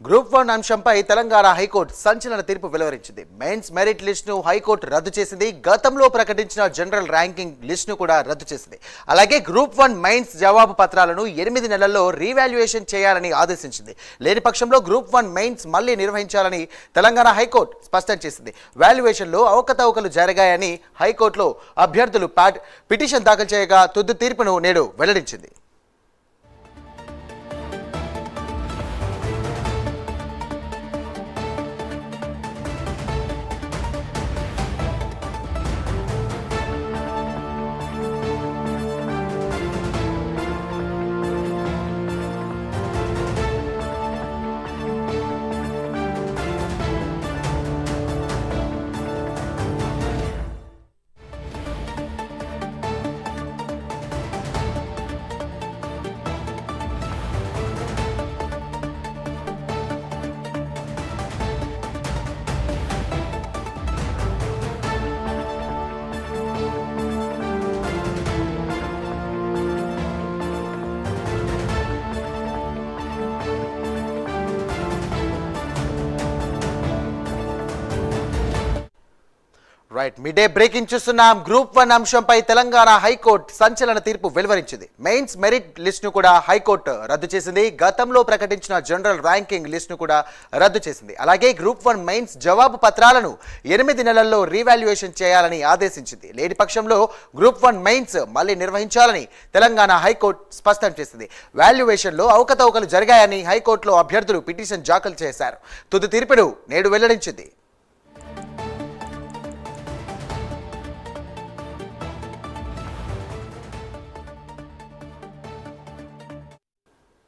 Group 1 అంశంపై Telangana high court సంచలన తీర్పు వెలువరించింది. మెయిన్స్ మెరిట్ లిస్టును హైకోర్టు రద్దు చేసింది. గతంలో ప్రకటించిన జనరల్ ర్యాంకింగ్ లిస్టును కూడా రద్దు చేసింది. అలాగే గ్రూప్ 1 మెయిన్స్ జవాబు పత్రాలను 8 నెలల్లో రీవాల్యుయేషన్ చేయాలని ఆదేశించింది. లేని పక్షంలో గ్రూప్ 1 మెయిన్స్ మళ్లీ నిర్వహించాలని తెలంగాణ హైకోర్టు స్పష్టం చేసింది. వాల్యుయేషన్లో అవకతవకలు జరిగాయని హైకోర్టులో అభ్యర్థులు పిటిషన్ దాఖలు చేయగా తుది తీర్పును నేడు వెల్లడించింది. మిడ్ డే బ్రేకింగ్ చూస్తున్నాం. గ్రూప్ 1 అంశంపై తెలంగాణ హైకోర్టు సంచలన తీర్పు వెలువరించింది. మెయిన్స్ మెరిట్ లిస్టును కూడా హైకోర్టు రద్దు చేసింది. గతంలో ప్రకటించిన జనరల్ ర్యాంకింగ్ లిస్టును కూడా రద్దు చేసింది. అలాగే గ్రూప్ 1 మెయిన్స్ జవాబు పత్రాలను 8 నెలల్లో రీవాల్యుయేషన్ చేయాలని ఆదేశించింది. లేని పక్షంలో గ్రూప్ 1 మెయిన్స్ మళ్లీ నిర్వహించాలని తెలంగాణ హైకోర్టు స్పష్టం చేసింది. వాల్యుయేషన్లో అవకతవకలు జరిగాయని హైకోర్టులో అభ్యర్థులు పిటిషన్ దాఖలు చేశారు. తుది తీర్పును నేడు వెల్లడించింది.